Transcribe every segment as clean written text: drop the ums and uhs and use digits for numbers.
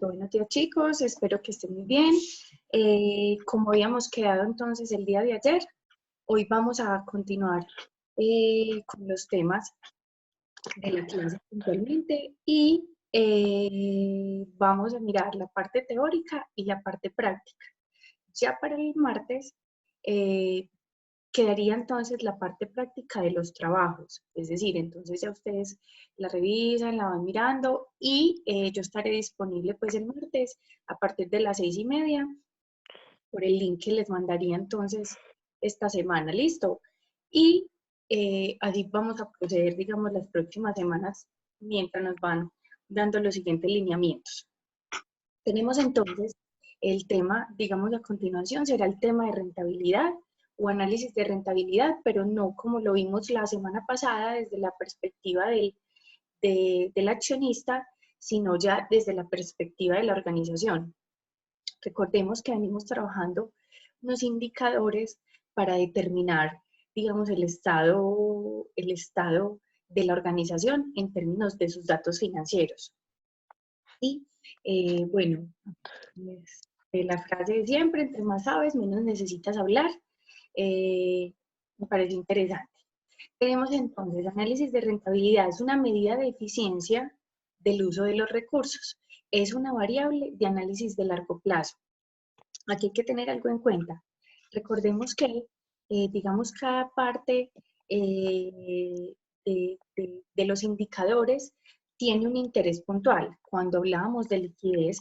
Buenos días, chicos, espero que estén muy bien. Como habíamos quedado entonces el día de ayer, hoy vamos a continuar con los temas de la clase puntualmente y vamos a mirar la parte teórica y la parte práctica. Ya para el martes eh, quedaría entonces la parte práctica de los trabajos, es decir, entonces ya ustedes la revisan, la van mirando y yo estaré disponible pues el martes a partir de las 6:30 por el link que les mandaría entonces esta semana, ¿listo? Y así vamos a proceder, digamos, las próximas semanas mientras nos van dando los siguientes lineamientos. Tenemos entonces el tema, digamos, a continuación será el tema de rentabilidad o análisis de rentabilidad, pero no como lo vimos la semana pasada desde la perspectiva del accionista, sino ya desde la perspectiva de la organización. Recordemos que venimos trabajando unos indicadores para determinar, digamos, el estado de la organización en términos de sus datos financieros. Y bueno, la frase de siempre, entre más sabes, menos necesitas hablar. Me parece interesante. Tenemos entonces análisis de rentabilidad, es una medida de eficiencia del uso de los recursos. Es una variable de análisis de largo plazo. Aquí hay que tener algo en cuenta. Recordemos que, digamos, cada parte de los indicadores tiene un interés puntual. Cuando hablábamos de liquidez,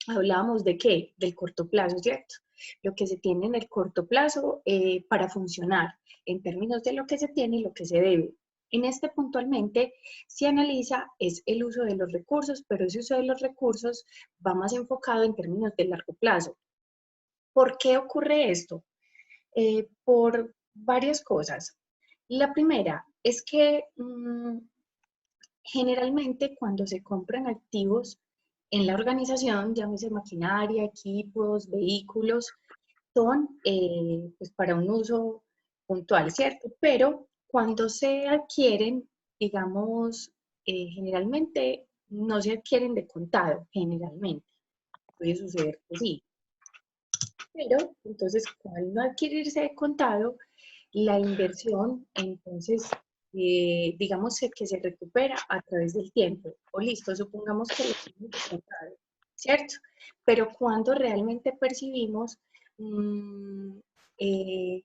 hablábamos de qué? Del corto plazo, ¿cierto? Lo que se tiene en el corto plazo para funcionar, en términos de lo que se tiene y lo que se debe. En este puntualmente se analiza es el uso de los recursos, pero ese uso de los recursos va más enfocado en términos de largo plazo. ¿Por qué ocurre esto? Por varias cosas. La primera es que generalmente cuando se compran activos en la organización, llámese maquinaria, equipos, vehículos, son pues para un uso puntual, ¿cierto? Pero cuando se adquieren, digamos, generalmente no se adquieren de contado, generalmente. Puede suceder que sí. Pero entonces, al no adquirirse de contado, la inversión, entonces, digamos que se recupera a través del tiempo. O listo, supongamos que lo tenemos de contado, ¿cierto? Pero cuando realmente percibimos mmm, eh,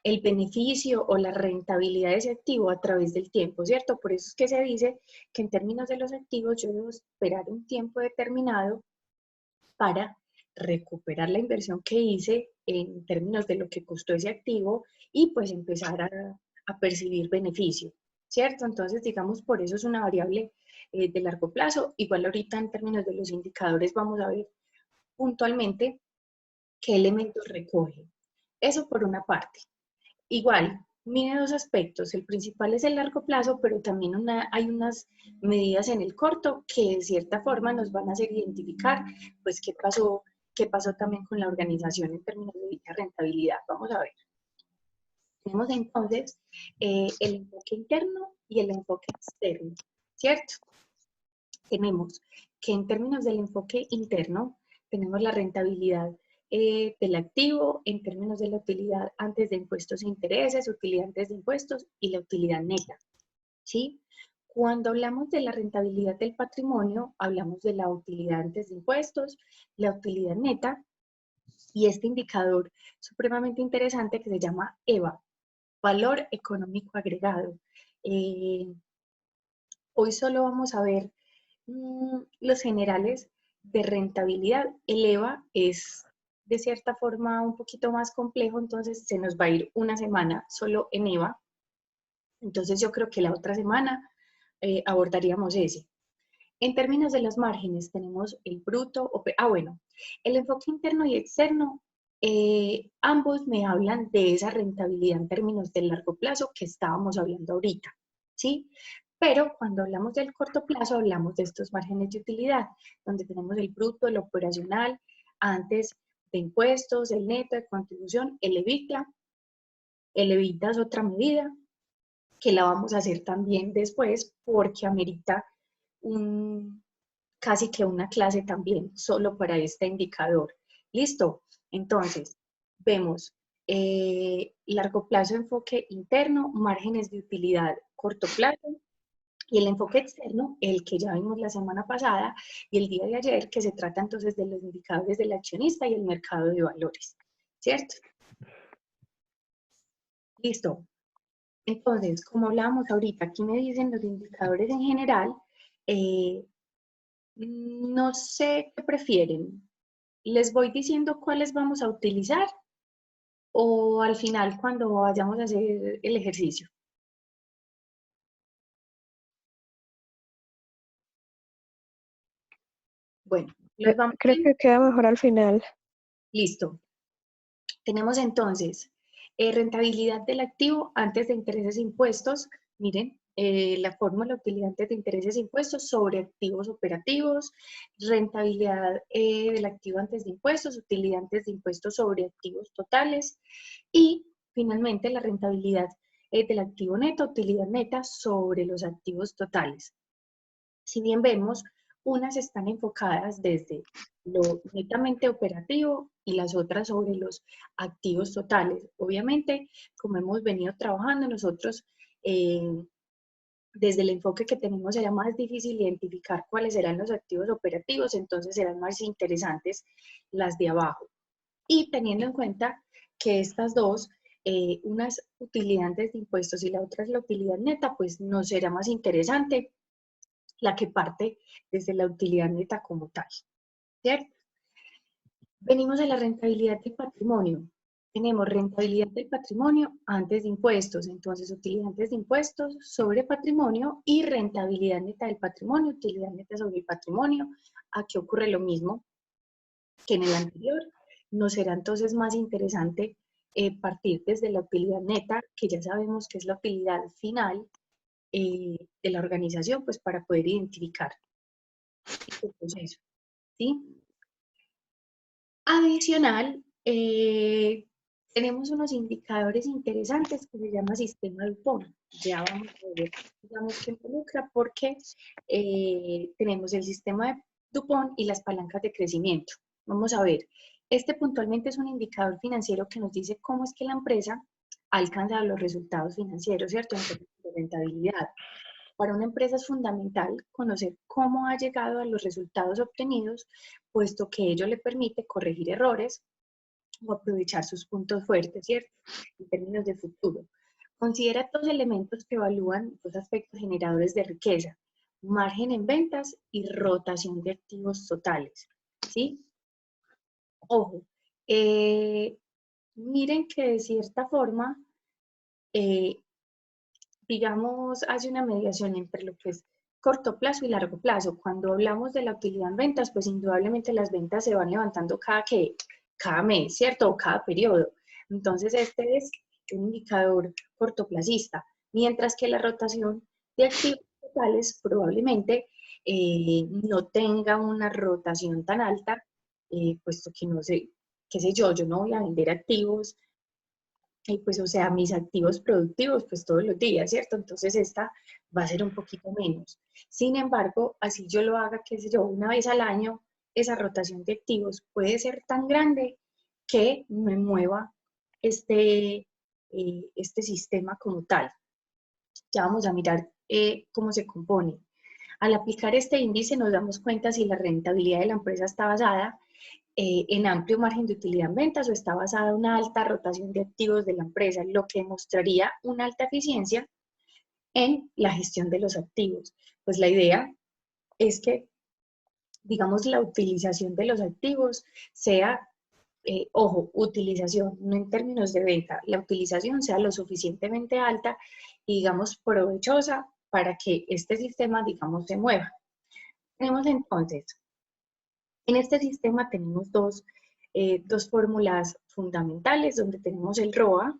el beneficio o la rentabilidad de ese activo a través del tiempo, ¿cierto? Por eso es que se dice que en términos de los activos yo debo esperar un tiempo determinado para recuperar la inversión que hice en términos de lo que costó ese activo y pues empezar a percibir beneficio, ¿cierto? Entonces, digamos, por eso es una variable de largo plazo. Igual ahorita en términos de los indicadores vamos a ver puntualmente qué elementos recoge. Eso por una parte. Igual, mide dos aspectos. El principal es el largo plazo, pero también hay unas medidas en el corto que de cierta forma nos van a hacer identificar, pues, qué pasó también con la organización en términos de dicha rentabilidad. Vamos a ver. Tenemos entonces el enfoque interno y el enfoque externo, ¿cierto? Tenemos que en términos del enfoque interno, tenemos la rentabilidad del activo en términos de la utilidad antes de impuestos e intereses, utilidad antes de impuestos y la utilidad neta, ¿sí? Cuando hablamos de la rentabilidad del patrimonio, hablamos de la utilidad antes de impuestos, la utilidad neta y este indicador supremamente interesante que se llama EVA, Valor Económico Agregado. Eh, Hoy solo vamos a ver los generales de rentabilidad. El EVA es de cierta forma un poquito más complejo, entonces se nos va a ir una semana solo en EVA. Entonces yo creo que la otra semana abordaríamos ese. En términos de los márgenes tenemos el bruto, bueno, el enfoque interno y externo, ambos me hablan de esa rentabilidad en términos de largo plazo que estábamos hablando ahorita, ¿sí? Pero cuando hablamos del corto plazo, hablamos de estos márgenes de utilidad, donde tenemos el bruto, el operacional, antes de impuestos, el neto de contribución, el EBITDA. El EBITDA es otra medida que la vamos a hacer también después porque amerita un casi que una clase también, solo para este indicador. ¿Listo? Entonces, vemos largo plazo, enfoque interno, márgenes de utilidad corto plazo, y el enfoque externo, el que ya vimos la semana pasada y el día de ayer, que se trata entonces de los indicadores del accionista y el mercado de valores, ¿cierto? Listo. Entonces, como hablábamos ahorita, aquí me dicen los indicadores en general, no sé qué prefieren. ¿Les voy diciendo cuáles vamos a utilizar o al final cuando vayamos a hacer el ejercicio? Bueno, los vamos Creo viendo. que queda mejor al final. Listo. Tenemos entonces rentabilidad del activo antes de intereses e impuestos. Miren, la fórmula utilidad antes de intereses e impuestos sobre activos operativos, rentabilidad del activo antes de impuestos, utilidad antes de impuestos sobre activos totales y finalmente la rentabilidad del activo neto, utilidad neta sobre los activos totales. Si bien vemos, unas están enfocadas desde lo netamente operativo y las otras sobre los activos totales. Obviamente, como hemos venido trabajando nosotros, desde el enfoque que tenemos será más difícil identificar cuáles serán los activos operativos, entonces serán más interesantes las de abajo. Y teniendo en cuenta que estas dos, una es utilidad antes de impuestos y la otra es la utilidad neta, pues nos será más interesante la que parte desde la utilidad neta como tal, ¿cierto? Venimos a la rentabilidad del patrimonio. Tenemos rentabilidad del patrimonio antes de impuestos, entonces utilidad antes de impuestos sobre patrimonio y rentabilidad neta del patrimonio, utilidad neta sobre el patrimonio. Aquí ocurre lo mismo que en el anterior. Nos será entonces más interesante partir desde la utilidad neta, que ya sabemos que es la utilidad final de la organización, pues para poder identificar este proceso, ¿sí? Adicional, tenemos unos indicadores interesantes que se llama sistema DuPont. Ya vamos a ver, digamos, qué involucra, porque tenemos el sistema de DuPont y las palancas de crecimiento. Vamos a ver, este puntualmente es un indicador financiero que nos dice cómo es que la empresa ha alcanzado los resultados financieros, ¿cierto? En términos de rentabilidad. Para una empresa es fundamental conocer cómo ha llegado a los resultados obtenidos, puesto que ello le permite corregir errores o aprovechar sus puntos fuertes, ¿cierto? En términos de futuro. Considera dos elementos que evalúan dos aspectos generadores de riqueza: margen en ventas y rotación de activos totales, ¿sí? Ojo, miren que de cierta forma, eh, digamos, hace una mediación entre lo que es corto plazo y largo plazo. Cuando hablamos de la utilidad en ventas, pues indudablemente las ventas se van levantando cada mes, ¿cierto? O cada periodo. Entonces, este es un indicador cortoplacista, mientras que la rotación de activos totales probablemente no tenga una rotación tan alta, puesto que no sé, qué sé yo no voy a vender activos y pues, o sea, mis activos productivos, pues todos los días, ¿cierto? Entonces esta va a ser un poquito menos. Sin embargo, así yo lo haga, qué sé yo, una vez al año, esa rotación de activos puede ser tan grande que me mueva este sistema como tal. Ya vamos a mirar cómo se compone. Al aplicar este índice nos damos cuenta si la rentabilidad de la empresa está basada en amplio margen de utilidad en ventas o está basada en una alta rotación de activos de la empresa, lo que mostraría una alta eficiencia en la gestión de los activos. Pues la idea es que, digamos, la utilización de los activos sea, ojo, utilización, no en términos de venta, la utilización sea lo suficientemente alta y, digamos, provechosa para que este sistema, digamos, se mueva. Tenemos entonces, en este sistema tenemos dos fórmulas fundamentales donde tenemos el ROA,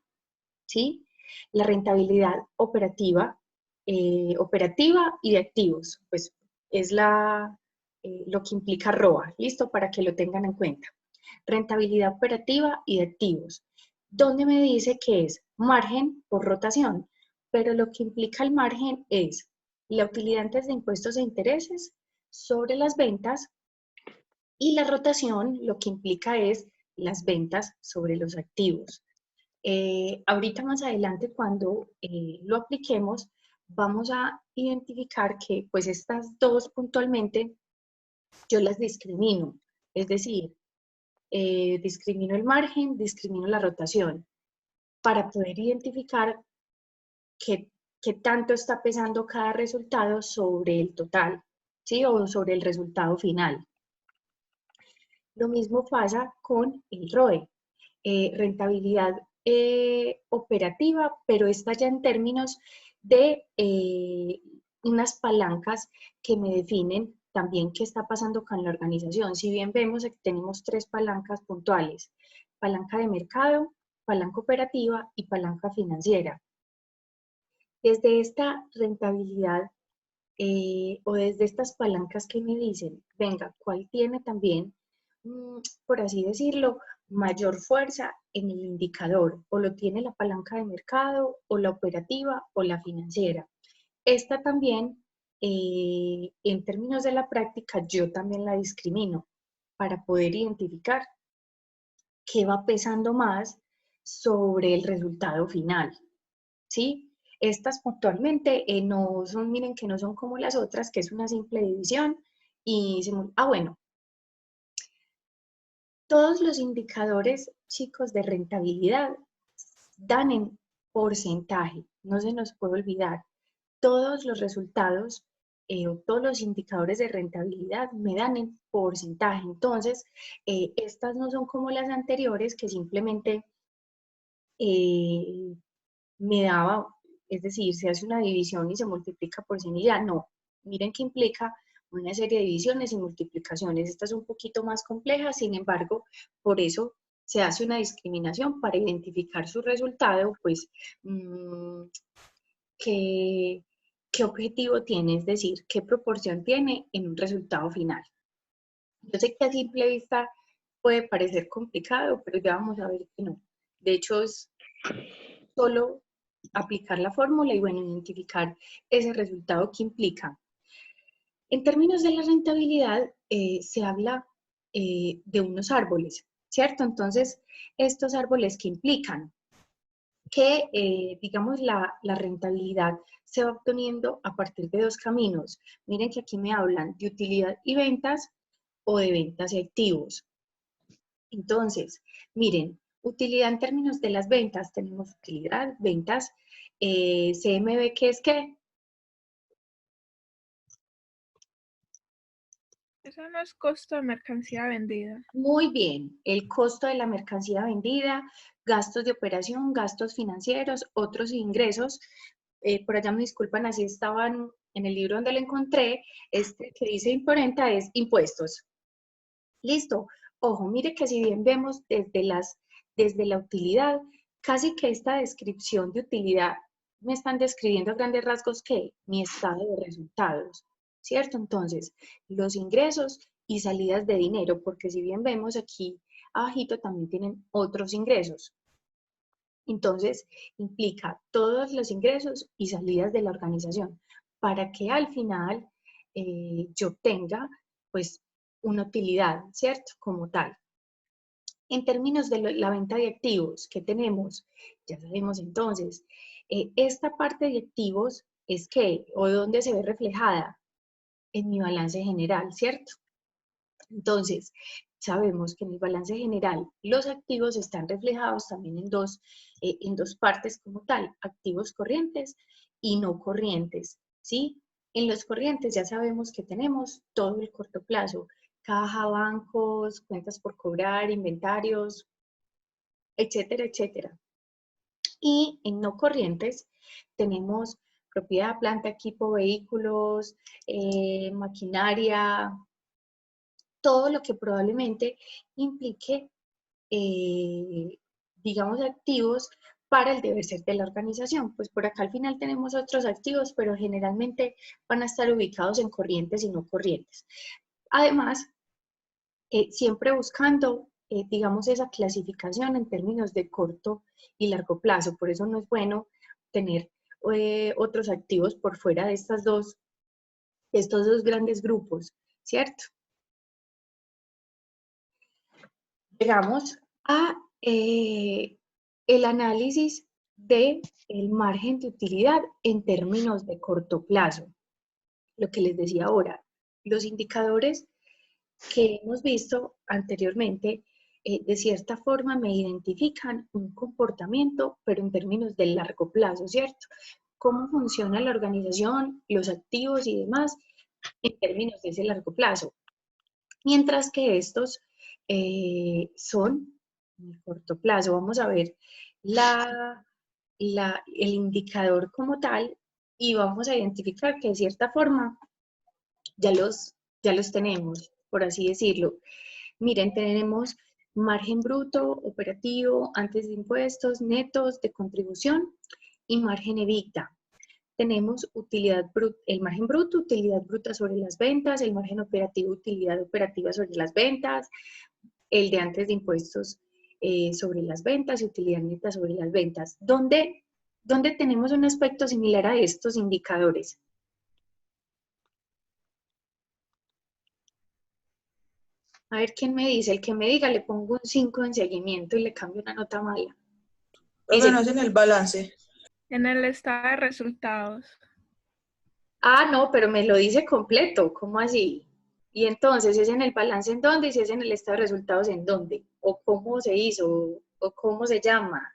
¿sí? La rentabilidad operativa, operativa y de activos, pues es lo que implica ROA, ¿listo? Para que lo tengan en cuenta. Rentabilidad operativa y de activos, donde me dice que es margen por rotación, pero lo que implica el margen es la utilidad antes de impuestos e intereses sobre las ventas, y la rotación lo que implica es las ventas sobre los activos. Ahorita más adelante, cuando lo apliquemos, vamos a identificar que pues estas dos puntualmente yo las discrimino, es decir, discrimino el margen, discrimino la rotación, para poder identificar qué, qué tanto está pesando cada resultado sobre el total, ¿sí? O sobre el resultado final. Lo mismo pasa con el ROE, rentabilidad operativa, pero esta ya en términos de unas palancas que me definen también qué está pasando con la organización. Si bien vemos que tenemos tres palancas puntuales: palanca de mercado, palanca operativa y palanca financiera. Desde esta rentabilidad o desde estas palancas que me dicen, venga, ¿cuál tiene también, por así decirlo, mayor fuerza en el indicador? O lo tiene la palanca de mercado, o la operativa, o la financiera. Esta también, en términos de la práctica, yo también la discrimino para poder identificar qué va pesando más sobre el resultado final, ¿sí? Estas puntualmente no son, miren que no son como las otras, que es una simple división y bueno, todos los indicadores, chicos, de rentabilidad dan en porcentaje, no se nos puede olvidar. Todos los resultados o todos los indicadores de rentabilidad me dan en porcentaje. Entonces, estas no son como las anteriores que simplemente eh, me daba, es decir, se hace una división y se multiplica por 100 y ya. No, miren que implica una serie de divisiones y multiplicaciones. Esta es un poquito más compleja, sin embargo, por eso se hace una discriminación para identificar su resultado, pues, qué, qué objetivo tiene, es decir, qué proporción tiene en un resultado final. Yo sé que a simple vista puede parecer complicado, pero ya vamos a ver que no. De hecho, es solo aplicar la fórmula y, bueno, identificar ese resultado que implica. En términos de la rentabilidad, se habla de unos árboles, ¿cierto? Entonces, estos árboles que implican que, digamos, la rentabilidad se va obteniendo a partir de dos caminos. Miren que aquí me hablan de utilidad y ventas o de ventas y activos. Entonces, miren, utilidad en términos de las ventas, tenemos utilidad, ventas, CMB, ¿qué es qué? Eso no es costo de mercancía vendida. Muy bien, el costo de la mercancía vendida, gastos de operación, gastos financieros, otros ingresos. Por allá me disculpan, así estaban en el libro donde lo encontré, este que dice imponenta es impuestos. Listo. Ojo, mire que si bien vemos desde la utilidad, casi que esta descripción de utilidad me están describiendo a grandes rasgos que mi estado de resultados, ¿cierto? Entonces, los ingresos y salidas de dinero, porque si bien vemos aquí abajito también tienen otros ingresos. Entonces, implica todos los ingresos y salidas de la organización para que al final yo obtenga, pues, una utilidad, ¿cierto? Como tal. En términos de la venta de activos que tenemos, ya sabemos entonces, esta parte de activos es que, o dónde se ve reflejada en mi balance general, ¿cierto? Entonces, sabemos que en el balance general los activos están reflejados también en dos partes como tal, activos corrientes y no corrientes, ¿sí? En los corrientes ya sabemos que tenemos todo el corto plazo, caja, bancos, cuentas por cobrar, inventarios, etcétera, etcétera. Y en no corrientes tenemos propiedad, planta, equipo, vehículos, maquinaria, todo lo que probablemente implique, digamos, activos para el deber ser de la organización. Pues por acá al final tenemos otros activos, pero generalmente van a estar ubicados en corrientes y no corrientes. Además, siempre buscando, digamos, esa clasificación en términos de corto y largo plazo. Por eso no es bueno tener otros activos por fuera de estos dos grandes grupos. ¿cierto? Llegamos a el análisis del margen de utilidad en términos de corto plazo. Lo que les decía ahora, los indicadores que hemos visto anteriormente, de cierta forma me identifican un comportamiento, pero en términos de largo plazo, ¿cierto? Cómo funciona la organización, los activos y demás en términos de ese largo plazo. Mientras que estos son en corto plazo. Vamos a ver el indicador como tal y vamos a identificar que de cierta forma ya los tenemos, por así decirlo. Miren, tenemos margen bruto, operativo, antes de impuestos, netos de contribución y margen EBITDA. Tenemos el margen bruto, utilidad bruta sobre las ventas, el margen operativo, utilidad operativa sobre las ventas, el de antes de impuestos sobre las ventas y utilidad neta sobre las ventas. ¿Dónde tenemos un aspecto similar a estos indicadores? A ver quién me dice, el que me diga le pongo un 5 en seguimiento y le cambio una nota mala. Profe, no es en el balance. En el estado de resultados. Ah, no, pero me lo dice completo, ¿cómo así? Y entonces, ¿es en el balance en dónde y si es en el estado de resultados en dónde? ¿O cómo se hizo? ¿O cómo se llama?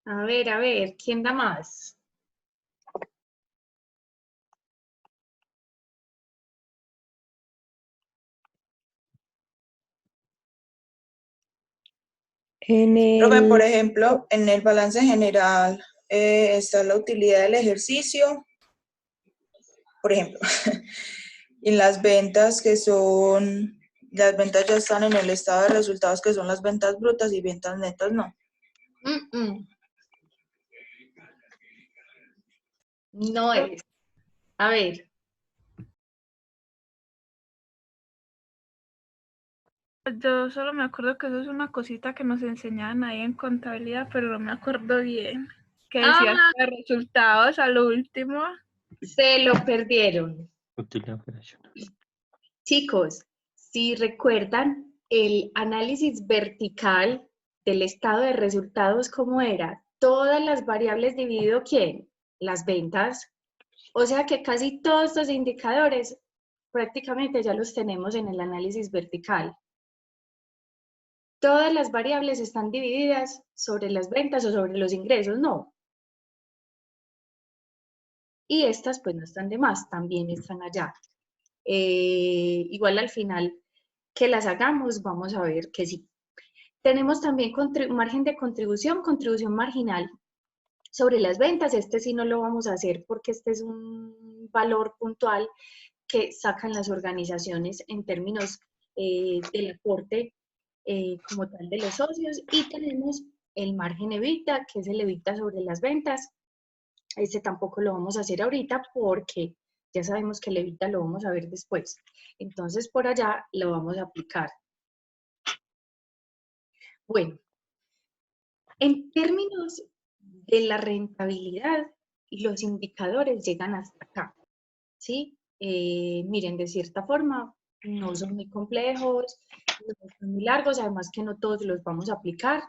A ver, ¿quién da más? Profe, por ejemplo, en el balance general está la utilidad del ejercicio, por ejemplo, y las ventas las ventas ya están en el estado de resultados que son las ventas brutas y ventas netas no. No es. A ver. Yo solo me acuerdo que eso es una cosita que nos enseñaban ahí en contabilidad, pero no me acuerdo bien. Que decía resultados al último. Se lo perdieron. Chicos, si recuerdan el análisis vertical del estado de resultados, ¿cómo era? Todas las variables dividido ¿quién? Las ventas. O sea que casi todos estos indicadores prácticamente ya los tenemos en el análisis vertical. Todas las variables están divididas sobre las ventas o sobre los ingresos, no. Y estas pues no están de más, también están allá. Igual al final que las hagamos, vamos a ver que sí. Tenemos también margen de contribución marginal sobre las ventas. Este sí no lo vamos a hacer porque este es un valor puntual que sacan las organizaciones en términos del aporte como tal de los socios. Y tenemos el margen EBITDA, que es el EBITDA sobre las ventas. Este tampoco lo vamos a hacer ahorita porque ya sabemos que el EBITDA lo vamos a ver después. Entonces, por allá lo vamos a aplicar. Bueno, en términos de la rentabilidad, los indicadores llegan hasta acá, ¿sí? Miren, de cierta forma, no son muy complejos, no son muy largos, además que no todos los vamos a aplicar,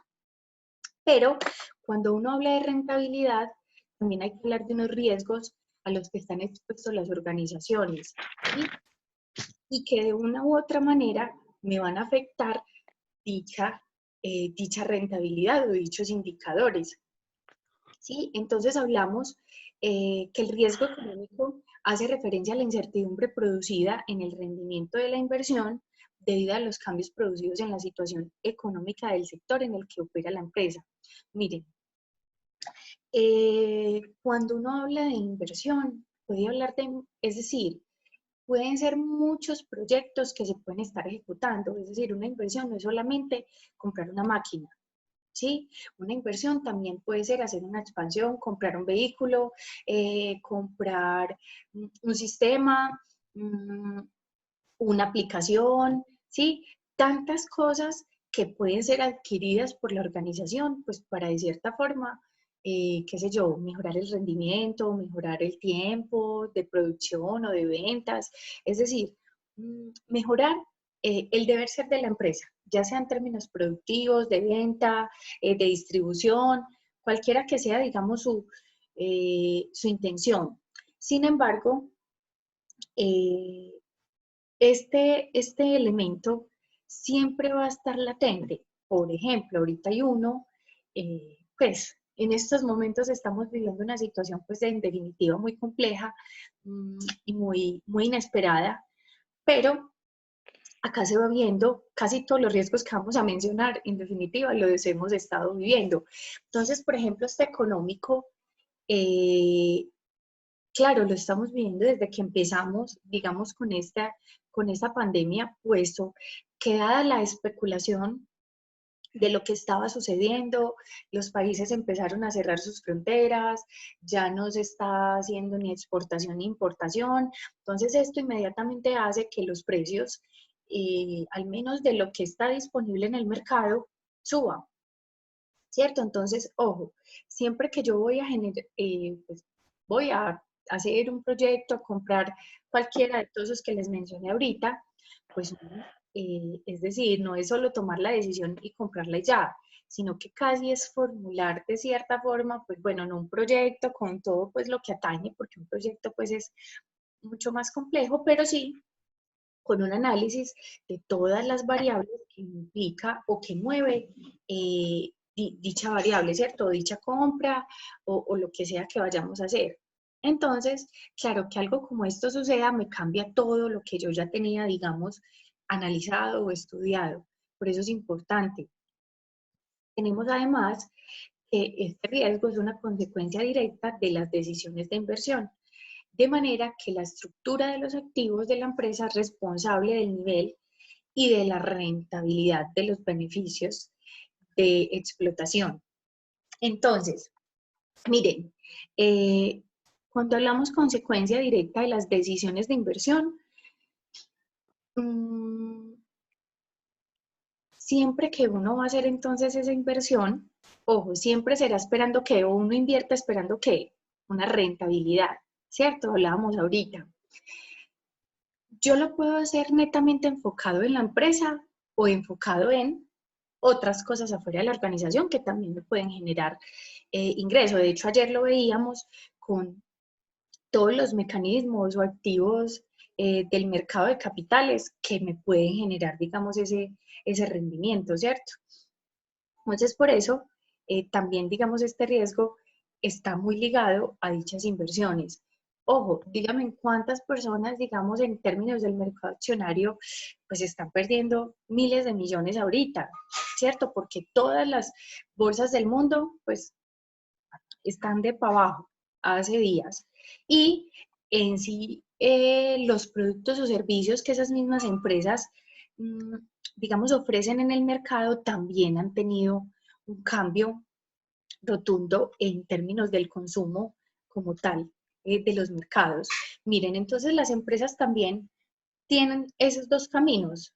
pero cuando uno habla de rentabilidad, también hay que hablar de unos riesgos a los que están expuestos las organizaciones, ¿sí? Y que de una u otra manera me van a afectar dicha rentabilidad o dichos indicadores. ¿Sí? Entonces hablamos que el riesgo económico hace referencia a la incertidumbre producida en el rendimiento de la inversión debido a los cambios producidos en la situación económica del sector en el que opera la empresa. Miren, cuando uno habla de inversión, puede hablar de, es decir, pueden ser muchos proyectos que se pueden estar ejecutando, es decir, una inversión no es solamente comprar una máquina, ¿sí? Una inversión también puede ser hacer una expansión, comprar un vehículo, comprar un sistema, una aplicación, ¿sí? Tantas cosas que pueden ser adquiridas por la organización, pues para de cierta forma, qué sé yo, mejorar el rendimiento, mejorar el tiempo de producción o de ventas, es decir, mejorar el deber ser de la empresa, ya sea en términos productivos, de venta, de distribución, cualquiera que sea, digamos, su intención. Sin embargo, este elemento siempre va a estar latente. Por ejemplo, ahorita hay uno, pues en estos momentos estamos viviendo una situación pues en definitiva muy compleja y muy inesperada, pero acá se va viendo casi todos los riesgos que vamos a mencionar, en definitiva los hemos estado viviendo. Entonces, por ejemplo, este económico, claro, lo estamos viviendo desde que empezamos, digamos, con esta pandemia, puesto que dada la especulación de lo que estaba sucediendo, los países empezaron a cerrar sus fronteras, ya no se está haciendo ni exportación ni importación, entonces esto inmediatamente hace que los precios, al menos de lo que está disponible en el mercado, suban, ¿cierto? Entonces, ojo, siempre que yo voy a generar, pues voy a hacer un proyecto, a comprar cualquiera de todos los que les mencioné ahorita, pues es decir, no es solo tomar la decisión y comprarla ya, sino que casi es formular de cierta forma, pues bueno, no un proyecto con todo pues lo que atañe, porque un proyecto pues es mucho más complejo, pero sí con un análisis de todas las variables que implica o que mueve dicha variable, ¿cierto? Dicha compra o lo que sea que vayamos a hacer. Entonces, claro que algo como esto suceda me cambia todo lo que yo ya tenía, digamos, analizado o estudiado. Por eso es importante. Tenemos además que este riesgo es una consecuencia directa de las decisiones de inversión, de manera que la estructura de los activos de la empresa es responsable del nivel y de la rentabilidad de los beneficios de explotación. Entonces, miren, cuando hablamos consecuencia directa de las decisiones de inversión, siempre que uno va a hacer entonces esa inversión, ojo, siempre será esperando que uno invierta esperando que una rentabilidad, ¿cierto? Hablábamos ahorita. Yo lo puedo hacer netamente enfocado en la empresa o enfocado en otras cosas afuera de la organización que también me pueden generar ingresos. De hecho, ayer lo veíamos con todos los mecanismos o activos del mercado de capitales que me pueden generar, digamos, ese rendimiento, ¿cierto? Entonces, por eso, también, digamos, este riesgo está muy ligado a dichas inversiones. Ojo, díganme cuántas personas, digamos, en términos del mercado accionario, pues están perdiendo miles de millones ahorita, ¿cierto? Porque todas las bolsas del mundo, pues, están de para abajo hace días. Y en sí, los productos o servicios que esas mismas empresas, digamos, ofrecen en el mercado también han tenido un cambio rotundo en términos del consumo como tal de los mercados. Miren, entonces las empresas también tienen esos dos caminos,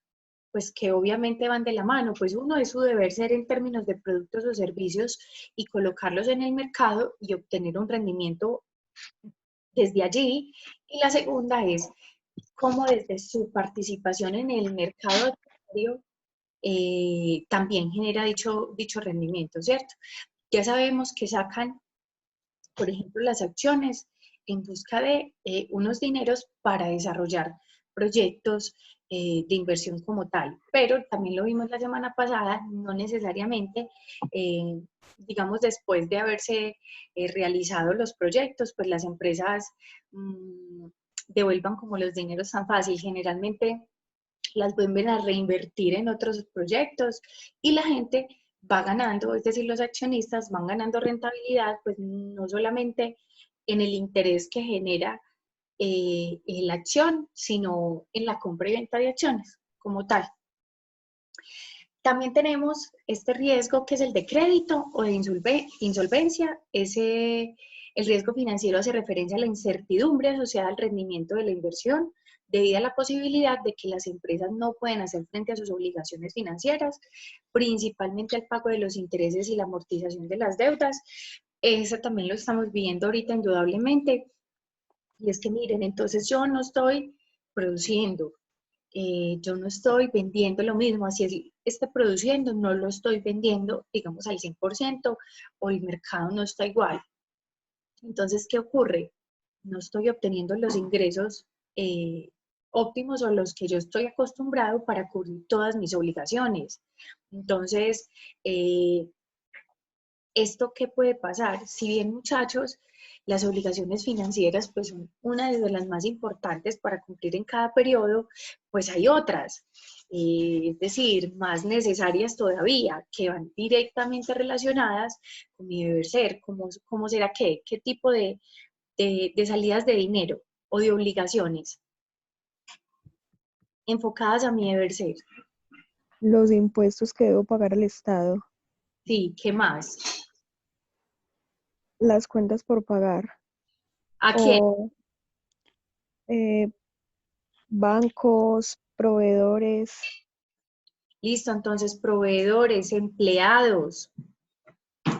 pues que obviamente van de la mano, pues uno es su deber ser en términos de productos o servicios y colocarlos en el mercado y obtener un rendimiento desde allí, y la segunda es cómo desde su participación en el mercado accionario también genera dicho rendimiento, ¿cierto? Ya sabemos que sacan, por ejemplo, las acciones en busca de unos dineros para desarrollar proyectos de inversión como tal, pero también lo vimos la semana pasada, no necesariamente, digamos, después de haberse realizado los proyectos, pues las empresas devuelvan como los dineros tan fácil, generalmente las vuelven a reinvertir en otros proyectos y la gente va ganando, es decir, los accionistas van ganando rentabilidad, pues no solamente en el interés que genera la acción, sino en la compra y venta de acciones como tal. También tenemos este riesgo que es el de crédito o de insolvencia. El riesgo financiero hace referencia a la incertidumbre asociada al rendimiento de la inversión debido a la posibilidad de que las empresas no pueden hacer frente a sus obligaciones financieras, principalmente al pago de los intereses y la amortización de las deudas. Eso también lo estamos viendo ahorita indudablemente. Y es que miren, entonces yo no estoy produciendo, yo no estoy vendiendo lo mismo, así es, esté produciendo, no lo estoy vendiendo, digamos, al 100%, o el mercado no está igual. Entonces, ¿qué ocurre? No estoy obteniendo los ingresos óptimos o los que yo estoy acostumbrado para cubrir todas mis obligaciones. Entonces, ¿esto qué puede pasar? Si bien, muchachos, las obligaciones financieras pues son una de las más importantes para cumplir en cada periodo, pues hay otras, es decir, más necesarias todavía, que van directamente relacionadas con mi deber ser, cómo será qué tipo de salidas de dinero o de obligaciones enfocadas a mi deber ser. Los impuestos que debo pagar al Estado. Sí, ¿qué más? Las cuentas por pagar. ¿A quién? O bancos, proveedores. Listo, entonces proveedores, empleados,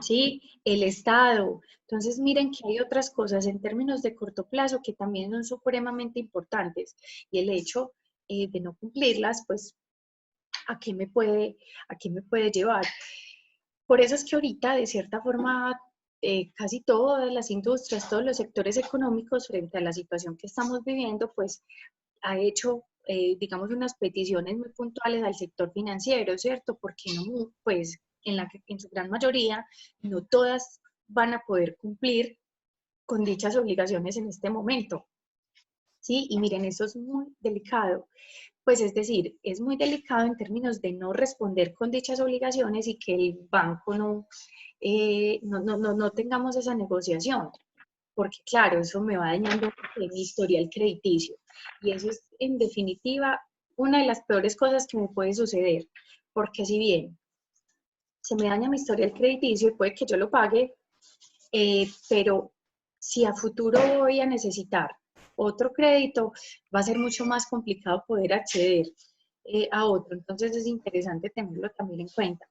¿sí? El Estado. Entonces miren que hay otras cosas en términos de corto plazo que también son supremamente importantes y el hecho de no cumplirlas, pues, ¿a qué me puede llevar? Por eso es que ahorita, de cierta forma, casi todas las industrias, todos los sectores económicos, frente a la situación que estamos viviendo, pues ha hecho, digamos, unas peticiones muy puntuales al sector financiero, ¿cierto? Porque no, pues, en su gran mayoría, no todas van a poder cumplir con dichas obligaciones en este momento. ¿Sí? Y miren, eso es muy delicado. Pues es decir, es muy delicado en términos de no responder con dichas obligaciones y que el banco no tengamos esa negociación, porque claro, eso me va dañando mi historial crediticio. Y eso es, en definitiva, una de las peores cosas que me puede suceder, porque si bien se me daña mi historial crediticio y puede que yo lo pague, pero si a futuro voy a necesitar otro crédito, va a ser mucho más complicado poder acceder a otro. Entonces es interesante tenerlo también en cuenta.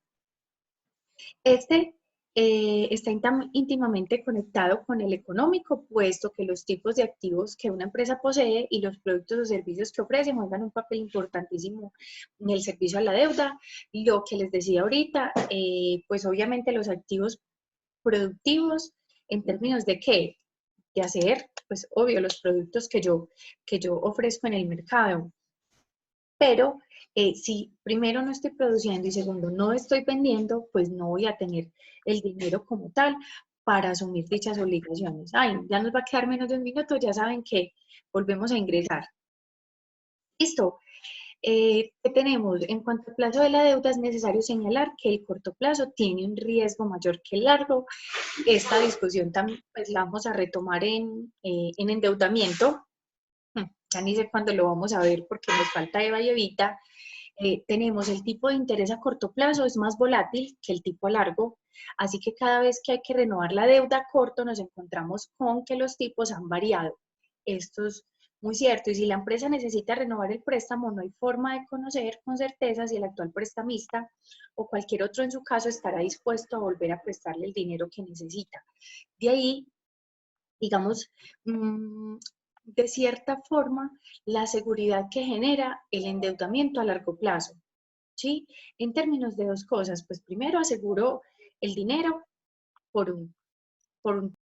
Este está íntimamente conectado con el económico, puesto que los tipos de activos que una empresa posee y los productos o servicios que ofrece juegan un papel importantísimo en el servicio a la deuda. Lo que les decía ahorita, pues obviamente los activos productivos en términos de qué, de hacer, pues obvio, los productos que yo ofrezco en el mercado. Pero si primero no estoy produciendo y segundo no estoy vendiendo, pues no voy a tener el dinero como tal para asumir dichas obligaciones. Ay, ya nos va a quedar menos de un minuto, ya saben que volvemos a ingresar. Listo. ¿Qué tenemos? En cuanto al plazo de la deuda, es necesario señalar que el corto plazo tiene un riesgo mayor que el largo. Esta discusión también pues, la vamos a retomar en endeudamiento. Ya ni sé cuándo lo vamos a ver porque nos falta Eva y Evita. Tenemos el tipo de interés a corto plazo, es más volátil que el tipo a largo, así que cada vez que hay que renovar la deuda a corto nos encontramos con que los tipos han variado. Esto es muy cierto, y si la empresa necesita renovar el préstamo, no hay forma de conocer con certeza si el actual prestamista o cualquier otro en su caso estará dispuesto a volver a prestarle el dinero que necesita. De ahí, digamos, de cierta forma, la seguridad que genera el endeudamiento a largo plazo, ¿sí? En términos de dos cosas, pues primero aseguro el dinero por un